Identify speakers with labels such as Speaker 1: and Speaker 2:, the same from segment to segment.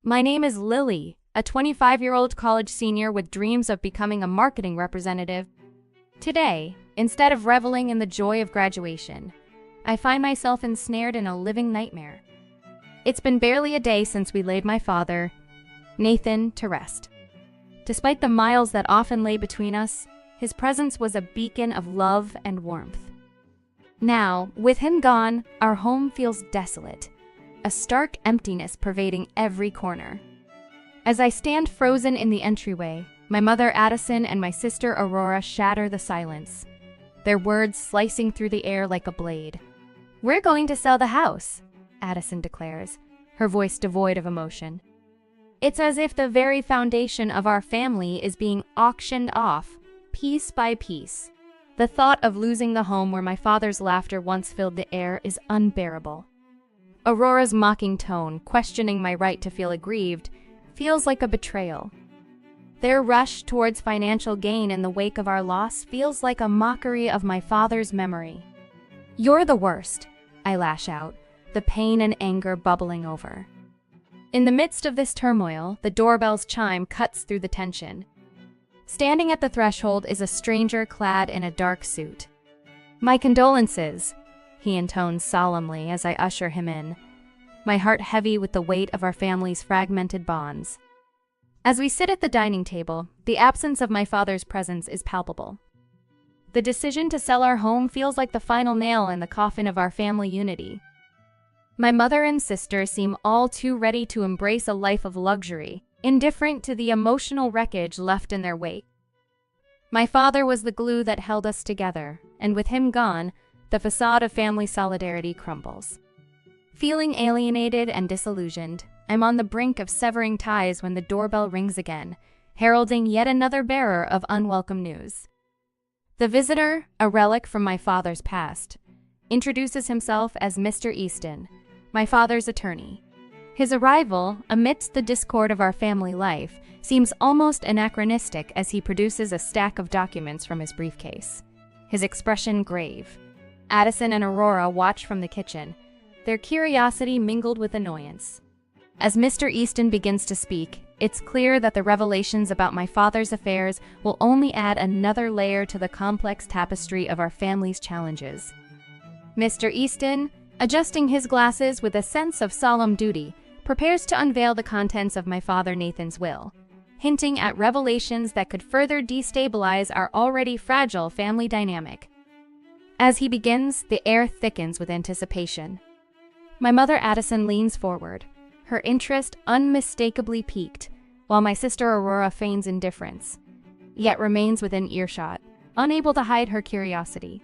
Speaker 1: My name is Lily, a 25-year-old college senior with dreams of becoming a marketing representative. Today, instead of reveling in the joy of graduation, I find myself ensnared in a living nightmare. It's been barely a day since we laid my father, Nathan, to rest. Despite the miles that often lay between us, his presence was a beacon of love and warmth. Now, with him gone, our home feels desolate, a stark emptiness pervading every corner. As I stand frozen in the entryway, my mother Addison and my sister Aurora shatter the silence, their words slicing through the air like a blade. "We're going to sell the house," Addison declares, her voice devoid of emotion. It's as if the very foundation of our family is being auctioned off, piece by piece. The thought of losing the home where my father's laughter once filled the air is unbearable. Aurora's mocking tone, questioning my right to feel aggrieved, feels like a betrayal. Their rush towards financial gain in the wake of our loss feels like a mockery of my father's memory. "You're the worst," I lash out, the pain and anger bubbling over. In the midst of this turmoil, the doorbell's chime cuts through the tension. Standing at the threshold is a stranger clad in a dark suit. "My condolences," he intones solemnly as I usher him in, my heart heavy with the weight of our family's fragmented bonds. As we sit at the dining table, the absence of my father's presence is palpable. The decision to sell our home feels like the final nail in the coffin of our family unity. My mother and sister seem all too ready to embrace a life of luxury, indifferent to the emotional wreckage left in their wake. My father was the glue that held us together, and with him gone, the facade of family solidarity crumbles. Feeling alienated and disillusioned, I'm on the brink of severing ties when the doorbell rings again, heralding yet another bearer of unwelcome news. The visitor, a relic from my father's past, introduces himself as Mr. Easton, my father's attorney. His arrival, amidst the discord of our family life, seems almost anachronistic as he produces a stack of documents from his briefcase, his expression grave. Addison and Aurora watch from the kitchen, their curiosity mingled with annoyance. As Mr. Easton begins to speak, it's clear that the revelations about my father's affairs will only add another layer to the complex tapestry of our family's challenges. Mr. Easton, adjusting his glasses with a sense of solemn duty, prepares to unveil the contents of my father Nathan's will, hinting at revelations that could further destabilize our already fragile family dynamic. As he begins, the air thickens with anticipation. My mother Addison leans forward, her interest unmistakably piqued, while my sister Aurora feigns indifference, yet remains within earshot, unable to hide her curiosity.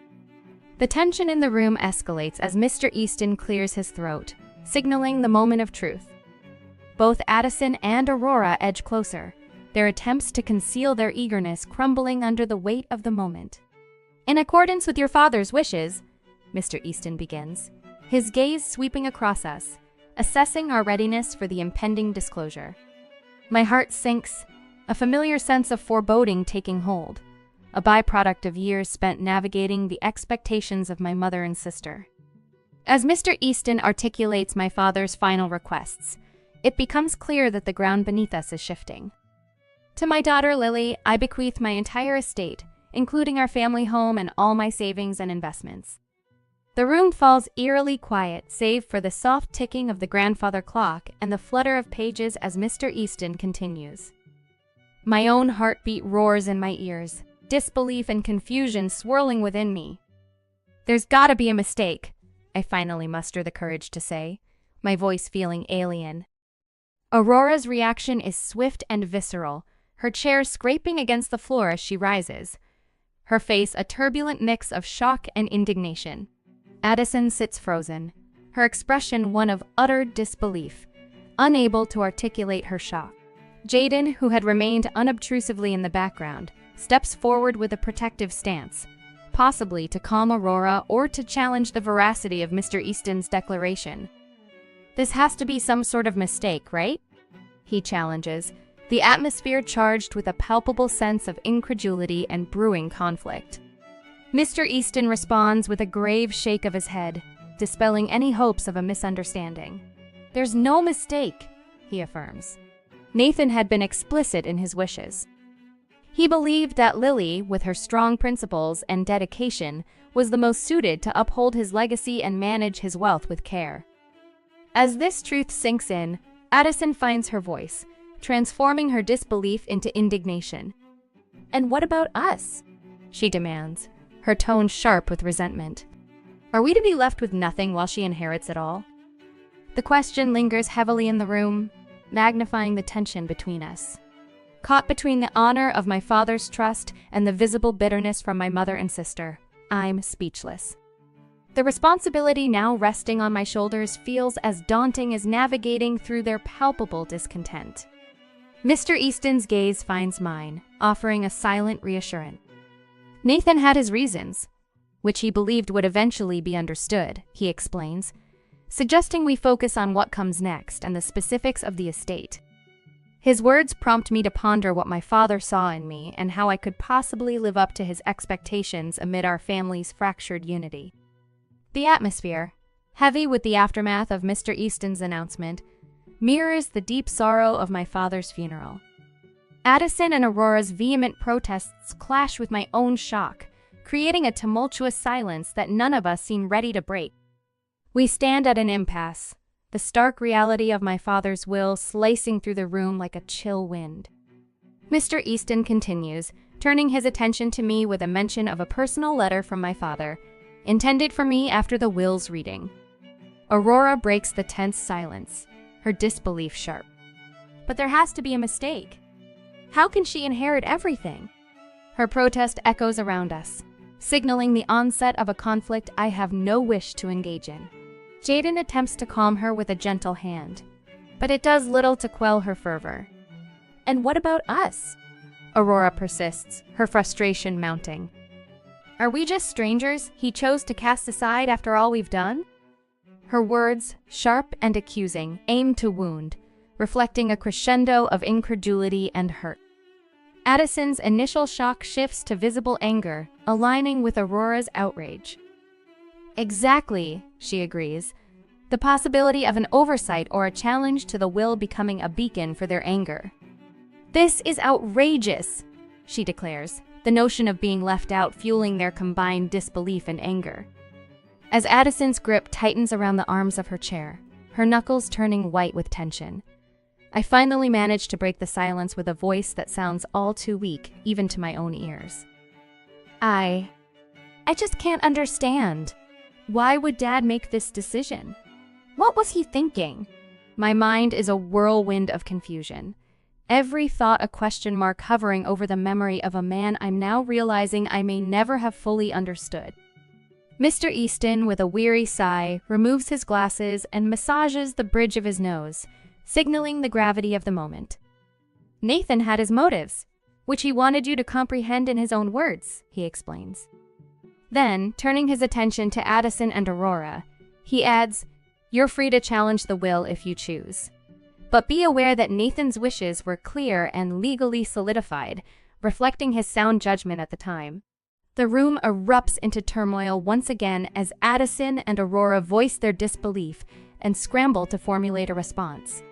Speaker 1: The tension in the room escalates as Mr. Easton clears his throat, signaling the moment of truth. Both Addison and Aurora edge closer, their attempts to conceal their eagerness crumbling under the weight of the moment. "In accordance with your father's wishes," Mr. Easton begins, his gaze sweeping across us, assessing our readiness for the impending disclosure. My heart sinks, a familiar sense of foreboding taking hold, a byproduct of years spent navigating the expectations of my mother and sister. As Mr. Easton articulates my father's final requests, it becomes clear that the ground beneath us is shifting. "To my daughter Lily, I bequeath my entire estate, including our family home and all my savings and investments." The room falls eerily quiet, save for the soft ticking of the grandfather clock and the flutter of pages as Mr. Easton continues. My own heartbeat roars in my ears, disbelief and confusion swirling within me. "There's gotta be a mistake," I finally muster the courage to say, my voice feeling alien. Aurora's reaction is swift and visceral, her chair scraping against the floor as she rises, her face a turbulent mix of shock and indignation. Addison sits frozen, her expression one of utter disbelief, unable to articulate her shock. Jaden, who had remained unobtrusively in the background, steps forward with a protective stance, possibly to calm Aurora or to challenge the veracity of Mr. Easton's declaration. "This has to be some sort of mistake, right?" he challenges, the atmosphere charged with a palpable sense of incredulity and brewing conflict. Mr. Easton responds with a grave shake of his head, dispelling any hopes of a misunderstanding. "There's no mistake," he affirms. Nathan had been explicit in his wishes. He believed that Lily, with her strong principles and dedication, was the most suited to uphold his legacy and manage his wealth with care. As this truth sinks in, Addison finds her voice, transforming her disbelief into indignation. "And what about us?" she demands, her tone sharp with resentment. "Are we to be left with nothing while she inherits it all?" The question lingers heavily in the room, magnifying the tension between us. Caught between the honor of my father's trust and the visible bitterness from my mother and sister, I'm speechless. The responsibility now resting on my shoulders feels as daunting as navigating through their palpable discontent. Mr. Easton's gaze finds mine, offering a silent reassurance. Nathan had his reasons, which he believed would eventually be understood, he explains, suggesting we focus on what comes next and the specifics of the estate. His words prompt me to ponder what my father saw in me and how I could possibly live up to his expectations amid our family's fractured unity. The atmosphere, heavy with the aftermath of Mr. Easton's announcement, mirrors the deep sorrow of my father's funeral. Addison and Aurora's vehement protests clash with my own shock, creating a tumultuous silence that none of us seem ready to break. We stand at an impasse, the stark reality of my father's will slicing through the room like a chill wind. Mr. Easton continues, turning his attention to me with a mention of a personal letter from my father, intended for me after the will's reading. Aurora breaks the tense silence, her disbelief sharp. "But there has to be a mistake. How can she inherit everything?" Her protest echoes around us, signaling the onset of a conflict I have no wish to engage in. Jaden attempts to calm her with a gentle hand, but it does little to quell her fervor. "And what about us?" Aurora persists, her frustration mounting. "Are we just strangers he chose to cast aside after all we've done?" Her words, sharp and accusing, aim to wound, reflecting a crescendo of incredulity and hurt. Addison's initial shock shifts to visible anger, aligning with Aurora's outrage. "Exactly," she agrees, the possibility of an oversight or a challenge to the will becoming a beacon for their anger. "This is outrageous," she declares, the notion of being left out fueling their combined disbelief and anger. As Addison's grip tightens around the arms of her chair, her knuckles turning white with tension, I finally manage to break the silence with a voice that sounds all too weak, even to my own ears. I just can't understand. Why would Dad make this decision? What was he thinking?" My mind is a whirlwind of confusion, every thought a question mark hovering over the memory of a man I'm now realizing I may never have fully understood. Mr. Easton, with a weary sigh, removes his glasses and massages the bridge of his nose, signaling the gravity of the moment. "Nathan had his motives, which he wanted you to comprehend in his own words," he explains. Then, turning his attention to Addison and Aurora, he adds, "You're free to challenge the will if you choose. But be aware that Nathan's wishes were clear and legally solidified, reflecting his sound judgment at the time." The room erupts into turmoil once again as Addison and Aurora voice their disbelief and scramble to formulate a response.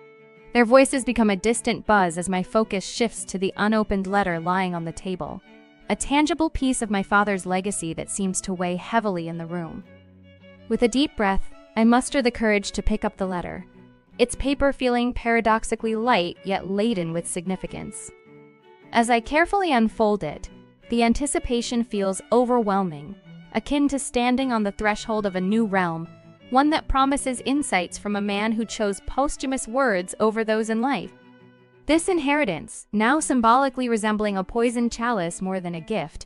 Speaker 1: Their voices become a distant buzz as my focus shifts to the unopened letter lying on the table, a tangible piece of my father's legacy that seems to weigh heavily in the room. With a deep breath, I muster the courage to pick up the letter, its paper feeling paradoxically light yet laden with significance. As I carefully unfold it, the anticipation feels overwhelming, akin to standing on the threshold of a new realm, one that promises insights from a man who chose posthumous words over those in life. This inheritance, now symbolically resembling a poisoned chalice more than a gift,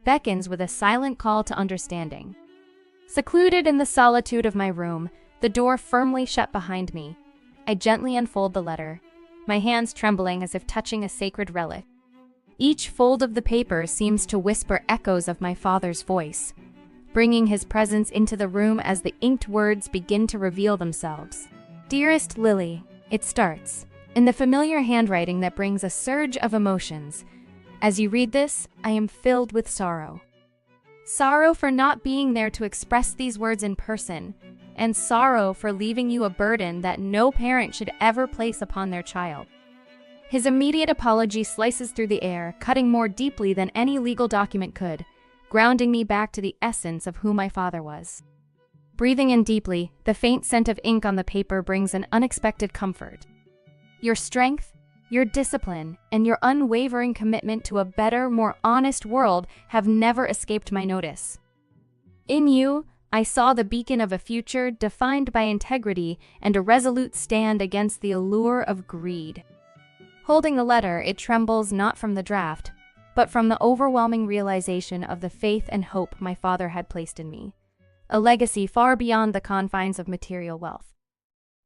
Speaker 1: beckons with a silent call to understanding. Secluded in the solitude of my room, the door firmly shut behind me, I gently unfold the letter, my hands trembling as if touching a sacred relic. Each fold of the paper seems to whisper echoes of my father's voice, bringing his presence into the room as the inked words begin to reveal themselves. "Dearest Lily," it starts, in the familiar handwriting that brings a surge of emotions. As you read this, I am filled with sorrow. Sorrow for not being there to express these words in person, and sorrow for leaving you a burden that no parent should ever place upon their child. His immediate apology slices through the air, cutting more deeply than any legal document could, grounding me back to the essence of who my father was. Breathing in deeply, the faint scent of ink on the paper brings an unexpected comfort. Your strength, your discipline, and your unwavering commitment to a better, more honest world have never escaped my notice. In you, I saw the beacon of a future defined by integrity and a resolute stand against the allure of greed. Holding the letter, it trembles not from the draft, but from the overwhelming realization of the faith and hope my father had placed in me, a legacy far beyond the confines of material wealth.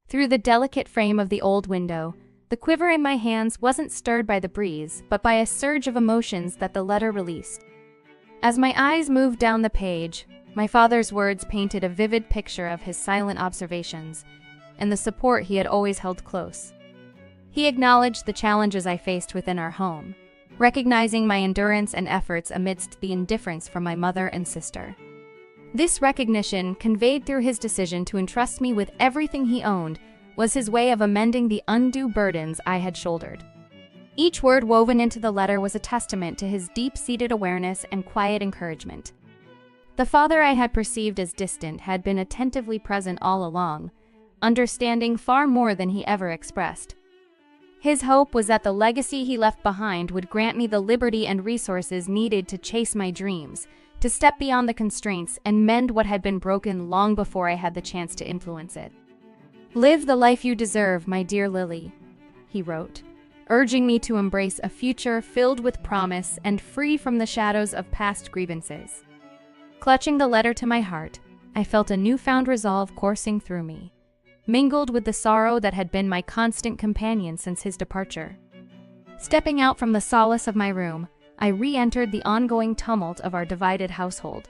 Speaker 1: Through the delicate frame of the old window, the quiver in my hands wasn't stirred by the breeze, but by a surge of emotions that the letter released. As my eyes moved down the page, my father's words painted a vivid picture of his silent observations and the support he had always held close. He acknowledged the challenges I faced within our home, recognizing my endurance and efforts amidst the indifference from my mother and sister. This recognition, conveyed through his decision to entrust me with everything he owned, was his way of amending the undue burdens I had shouldered. Each word woven into the letter was a testament to his deep-seated awareness and quiet encouragement. The father I had perceived as distant had been attentively present all along, understanding far more than he ever expressed. His hope was that the legacy he left behind would grant me the liberty and resources needed to chase my dreams, to step beyond the constraints and mend what had been broken long before I had the chance to influence it. "Live the life you deserve, my dear Lily," he wrote, urging me to embrace a future filled with promise and free from the shadows of past grievances. Clutching the letter to my heart, I felt a newfound resolve coursing through me, mingled with the sorrow that had been my constant companion since his departure. Stepping out from the solace of my room, I re-entered the ongoing tumult of our divided household.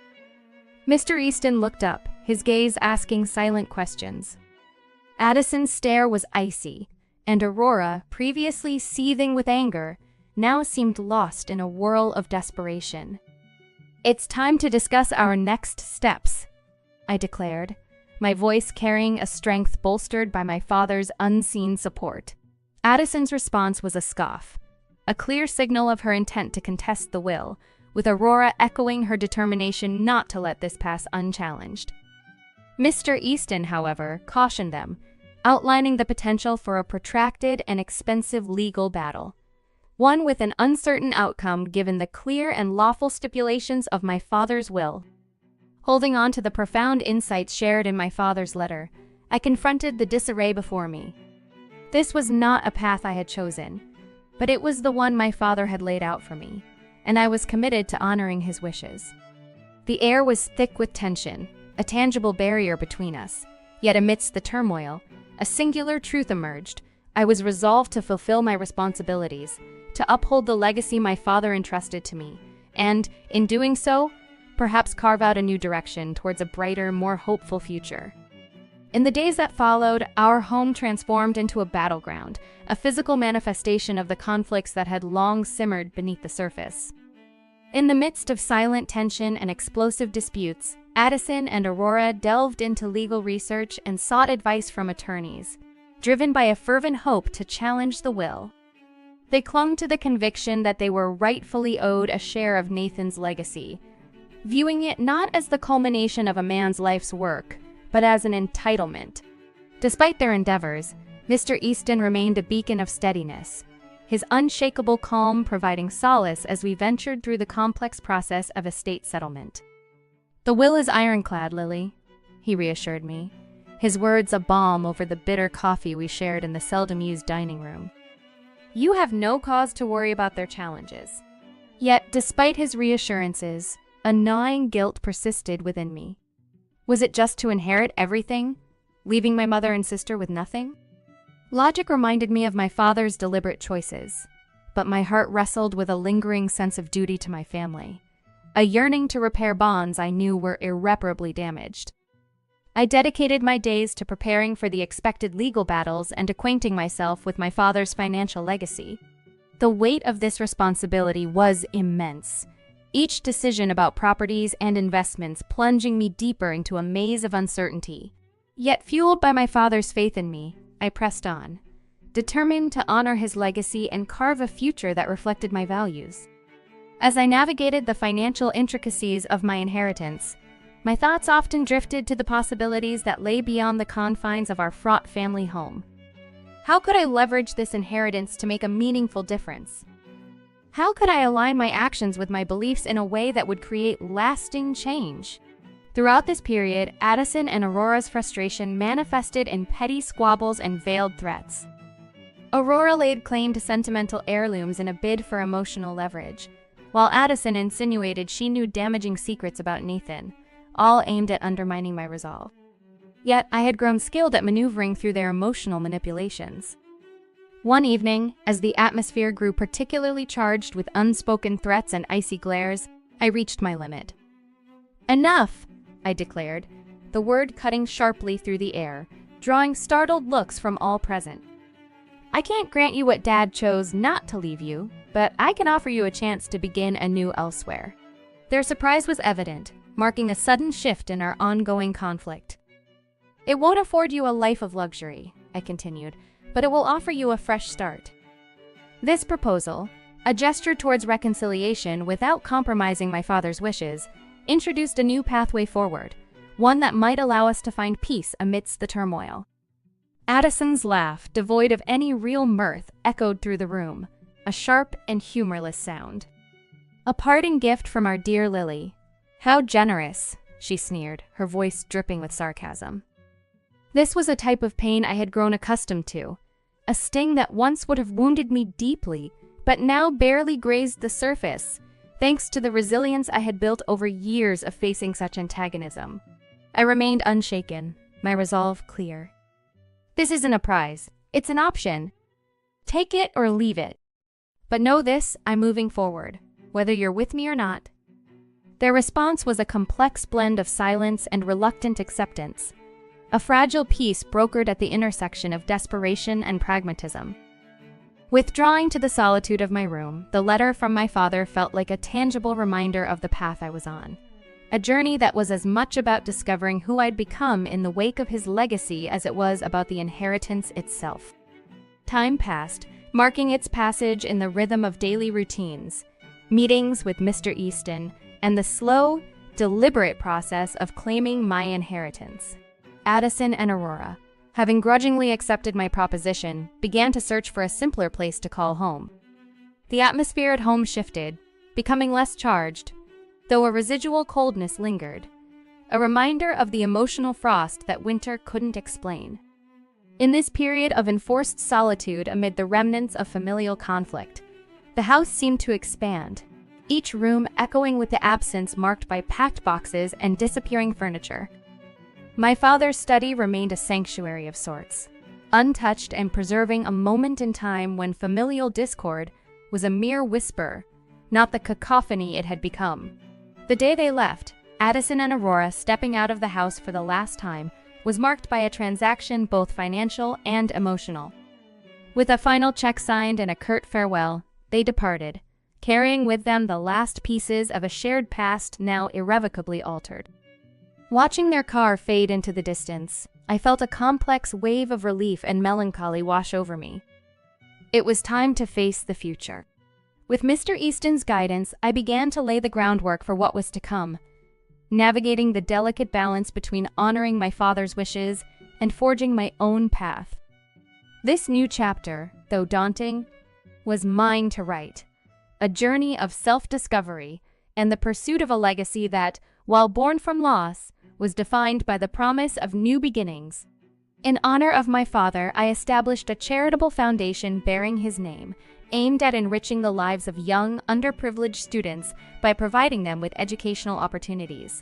Speaker 1: Mr. Easton looked up, his gaze asking silent questions. Addison's stare was icy, and Aurora, previously seething with anger, now seemed lost in a whirl of desperation. "It's time to discuss our next steps," I declared, my voice carrying a strength bolstered by my father's unseen support. Addison's response was a scoff, a clear signal of her intent to contest the will, with Aurora echoing her determination not to let this pass unchallenged. Mr. Easton, however, cautioned them, outlining the potential for a protracted and expensive legal battle, one with an uncertain outcome given the clear and lawful stipulations of my father's will. Holding on to the profound insights shared in my father's letter, I confronted the disarray before me. This was not a path I had chosen, but it was the one my father had laid out for me, and I was committed to honoring his wishes. The air was thick with tension, a tangible barrier between us, yet amidst the turmoil, a singular truth emerged. I was resolved to fulfill my responsibilities, to uphold the legacy my father entrusted to me, and, in doing so, perhaps carve out a new direction towards a brighter, more hopeful future. In the days that followed, our home transformed into a battleground, a physical manifestation of the conflicts that had long simmered beneath the surface. In the midst of silent tension and explosive disputes, Addison and Aurora delved into legal research and sought advice from attorneys, driven by a fervent hope to challenge the will. They clung to the conviction that they were rightfully owed a share of Nathan's legacy, viewing it not as the culmination of a man's life's work, but as an entitlement. Despite their endeavors, Mr. Easton remained a beacon of steadiness, his unshakable calm providing solace as we ventured through the complex process of estate settlement. "The will is ironclad, Lily," he reassured me, his words a balm over the bitter coffee we shared in the seldom-used dining room. "You have no cause to worry about their challenges." Yet, despite his reassurances, a gnawing guilt persisted within me. Was it just to inherit everything, leaving my mother and sister with nothing? Logic reminded me of my father's deliberate choices, but my heart wrestled with a lingering sense of duty to my family, a yearning to repair bonds I knew were irreparably damaged. I dedicated my days to preparing for the expected legal battles and acquainting myself with my father's financial legacy. The weight of this responsibility was immense, each decision about properties and investments plunging me deeper into a maze of uncertainty. Yet, fueled by my father's faith in me, I pressed on, determined to honor his legacy and carve a future that reflected my values. As I navigated the financial intricacies of my inheritance, my thoughts often drifted to the possibilities that lay beyond the confines of our fraught family home. How could I leverage this inheritance to make a meaningful difference? How could I align my actions with my beliefs in a way that would create lasting change? Throughout this period, Addison and Aurora's frustration manifested in petty squabbles and veiled threats. Aurora laid claim to sentimental heirlooms in a bid for emotional leverage, while Addison insinuated she knew damaging secrets about Nathan, all aimed at undermining my resolve. Yet I had grown skilled at maneuvering through their emotional manipulations. One evening, as the atmosphere grew particularly charged with unspoken threats and icy glares, I reached my limit. "Enough!" I declared, the word cutting sharply through the air, drawing startled looks from all present. "I can't grant you what Dad chose not to leave you, but I can offer you a chance to begin anew elsewhere." Their surprise was evident, marking a sudden shift in our ongoing conflict. "It won't afford you a life of luxury," I continued, "but it will offer you a fresh start." This proposal, a gesture towards reconciliation without compromising my father's wishes, introduced a new pathway forward, one that might allow us to find peace amidst the turmoil. Addison's laugh, devoid of any real mirth, echoed through the room, a sharp and humorless sound. "A parting gift from our dear Lily. How generous," she sneered, her voice dripping with sarcasm. This was a type of pain I had grown accustomed to, a sting that once would have wounded me deeply, but now barely grazed the surface, thanks to the resilience I had built over years of facing such antagonism. I remained unshaken, my resolve clear. "This isn't a prize, it's an option. Take it or leave it. But know this, I'm moving forward, whether you're with me or not." Their response was a complex blend of silence and reluctant acceptance, a fragile peace brokered at the intersection of desperation and pragmatism. Withdrawing to the solitude of my room, the letter from my father felt like a tangible reminder of the path I was on, a journey that was as much about discovering who I'd become in the wake of his legacy as it was about the inheritance itself. Time passed, marking its passage in the rhythm of daily routines, meetings with Mr. Easton, and the slow, deliberate process of claiming my inheritance. Addison and Aurora, having grudgingly accepted my proposition, began to search for a simpler place to call home. The atmosphere at home shifted, becoming less charged, though a residual coldness lingered, a reminder of the emotional frost that winter couldn't explain. In this period of enforced solitude amid the remnants of familial conflict, the house seemed to expand, each room echoing with the absence marked by packed boxes and disappearing furniture. My father's study remained a sanctuary of sorts, untouched and preserving a moment in time when familial discord was a mere whisper, not the cacophony it had become. The day they left, Addison and Aurora stepping out of the house for the last time, was marked by a transaction both financial and emotional. With a final check signed and a curt farewell, they departed, carrying with them the last pieces of a shared past now irrevocably altered. Watching their car fade into the distance, I felt a complex wave of relief and melancholy wash over me. It was time to face the future. With Mr. Easton's guidance, I began to lay the groundwork for what was to come, navigating the delicate balance between honoring my father's wishes and forging my own path. This new chapter, though daunting, was mine to write. A journey of self-discovery and the pursuit of a legacy that, while born from loss, was defined by the promise of new beginnings. In honor of my father, I established a charitable foundation bearing his name, aimed at enriching the lives of young, underprivileged students by providing them with educational opportunities.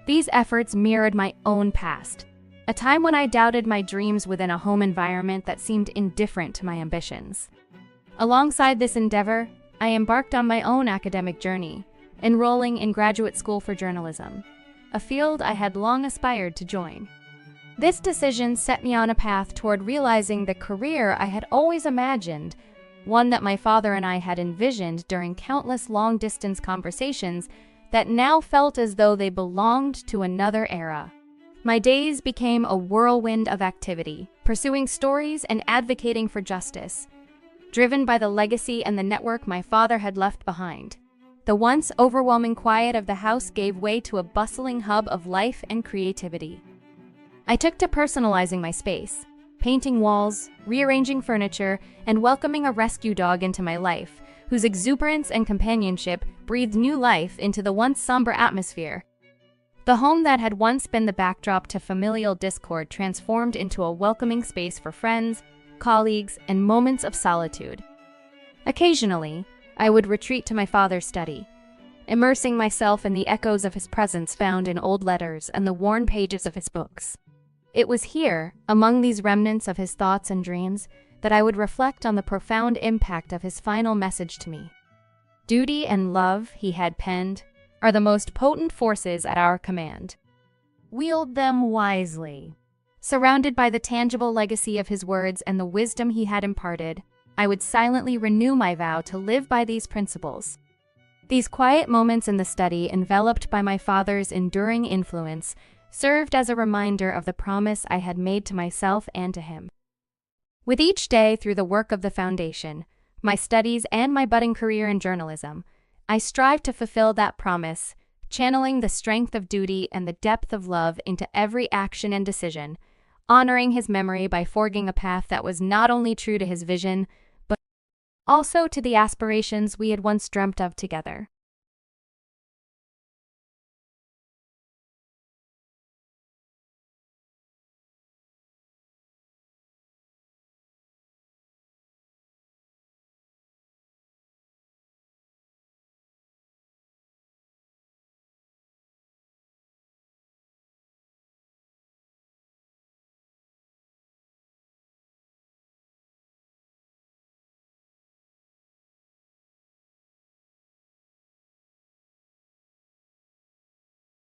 Speaker 1: These efforts mirrored my own past, a time when I doubted my dreams within a home environment that seemed indifferent to my ambitions. Alongside this endeavor, I embarked on my own academic journey, enrolling in graduate school for journalism, a field I had long aspired to join. This decision set me on a path toward realizing the career I had always imagined, one that my father and I had envisioned during countless long-distance conversations that now felt as though they belonged to another era. My days became a whirlwind of activity, pursuing stories and advocating for justice, driven by the legacy and the network my father had left behind. The once overwhelming quiet of the house gave way to a bustling hub of life and creativity. I took to personalizing my space, painting walls, rearranging furniture, and welcoming a rescue dog into my life, whose exuberance and companionship breathed new life into the once somber atmosphere. The home that had once been the backdrop to familial discord transformed into a welcoming space for friends, colleagues, and moments of solitude. Occasionally, I would retreat to my father's study, immersing myself in the echoes of his presence found in old letters and the worn pages of his books. It was here, among these remnants of his thoughts and dreams, that I would reflect on the profound impact of his final message to me. Duty and love, he had penned, are the most potent forces at our command. Wield them wisely. Surrounded by the tangible legacy of his words and the wisdom he had imparted, I would silently renew my vow to live by these principles. These quiet moments in the study, enveloped by my father's enduring influence, served as a reminder of the promise I had made to myself and to him. With each day through the work of the foundation, my studies and my budding career in journalism, I strive to fulfill that promise, channeling the strength of duty and the depth of love into every action and decision, honoring his memory by forging a path that was not only true to his vision, but also to the aspirations we had once dreamt of together.